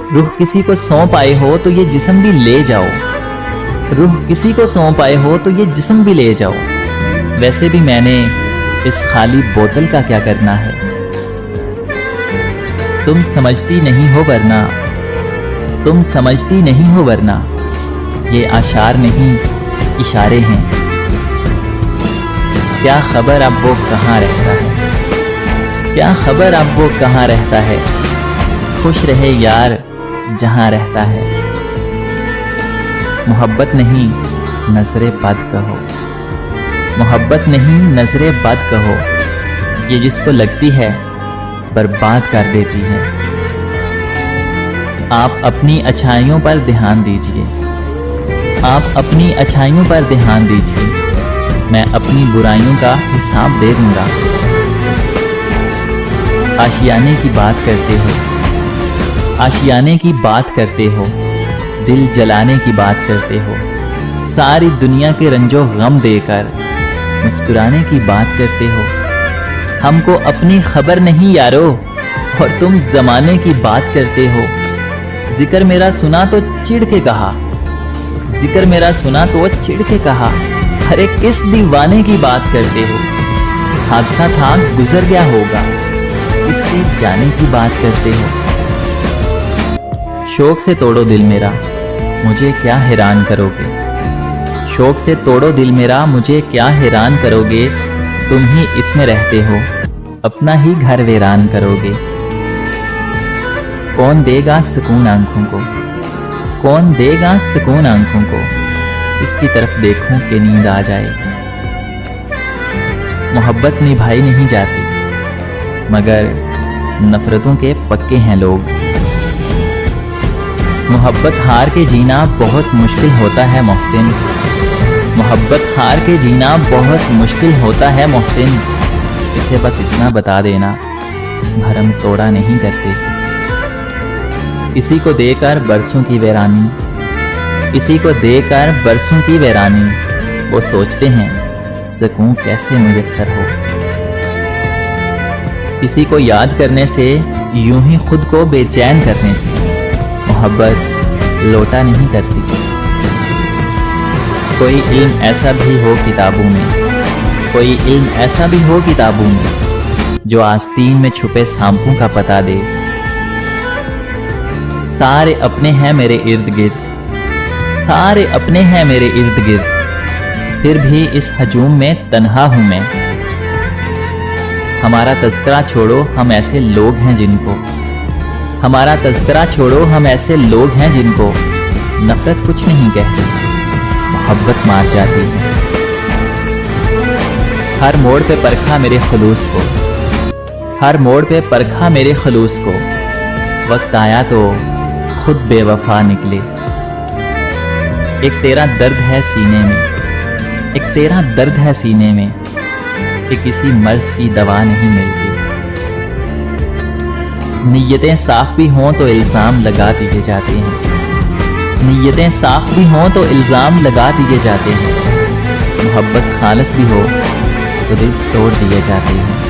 रूह किसी को सौंप आए हो तो ये जिस्म भी ले जाओ, रूह किसी को सौंप आए हो तो ये जिस्म भी ले जाओ। वैसे भी मैंने इस खाली बोतल का क्या करना है। तुम समझती नहीं हो वरना, तुम समझती नहीं हो वरना ये आशार नहीं इशारे हैं। क्या खबर अब वो कहाँ रहता है, क्या खबर अब वो कहाँ रहता है। खुश रहे यार जहाँ रहता है। मोहब्बत नहीं नजरे बद कहो, मोहब्बत नहीं नजरे बद कहो, ये जिसको लगती है बर्बाद कर देती है। आप अपनी अच्छाइयों पर ध्यान दीजिए, आप अपनी अच्छाइयों पर ध्यान दीजिए, मैं अपनी बुराइयों का हिसाब दे दूंगा। आशियाने की बात करते हो, आशियाने की बात करते हो, दिल जलाने की बात करते हो, सारी दुनिया के रंजो गम देकर मुस्कुराने की बात करते हो। हमको अपनी खबर नहीं यारो और तुम जमाने की बात करते हो। जिक्र मेरा सुना तो चिढ़ के कहा, जिक्र मेरा सुना तो चिढ़ के कहा, अरे किस दीवाने की बात करते हो। हादसा था गुजर गया होगा, इसके जाने की बात करते हो। शौक से तोड़ो दिल मेरा, मुझे क्या हैरान करोगे। शौक से तोड़ो दिल मेरा, मुझे क्या हैरान करोगे। तुम ही इसमें रहते हो, अपना ही घर वीरान करोगे। कौन देगा सुकून आंखों को, कौन देगा सुकून आंखों को, इसकी तरफ देखूं कि नींद आ जाए। मोहब्बत निभाई नहीं जाती मगर नफरतों के पक्के हैं लोग। मोहब्बत हार के जीना बहुत मुश्किल होता है मोहसिन, मोहब्बत हार के जीना बहुत मुश्किल होता है मोहसिन। इसे बस इतना बता देना भरम तोड़ा नहीं करते। किसी को देकर बरसों की वीरानी, किसी को देकर बरसों की वीरानी, वो सोचते हैं सुकून कैसे मुयस्सर हो। किसी को याद करने से, यूं ही खुद को बेचैन करने से मोहब्बत लोटा नहीं करती। कोई इल्म ऐसा भी हो किताबों में, कोई इल्म ऐसा भी हो किताबों में, जो आस्तीन में छुपे सांपों का पता दे। सारे अपने हैं मेरे इर्द गिर्द, सारे अपने हैं मेरे इर्द गिर्द, फिर भी इस हजूम में तन्हा हूं मैं। हमारा तज़किरा छोड़ो, हम ऐसे लोग हैं जिनको, हमारा तज़किरा छोड़ो, हम ऐसे लोग हैं जिनको नफरत कुछ नहीं कहती, मोहब्बत मार जाती है। हर मोड़ पे परखा मेरे खलूस को, हर मोड़ पे परखा मेरे खलूस को, वक्त आया तो खुद बेवफा निकले। एक तेरा दर्द है सीने में, एक तेरा दर्द है सीने में, कि किसी मर्ज की दवा नहीं मिलती। नीयतें साफ भी हों तो इल्ज़ाम लगा दिए जाते हैं, नीयतें साफ भी हों तो इल्ज़ाम लगा दिए जाते हैं। मोहब्बत खालिस भी हो तो दिल तोड़ दिए जाते हैं।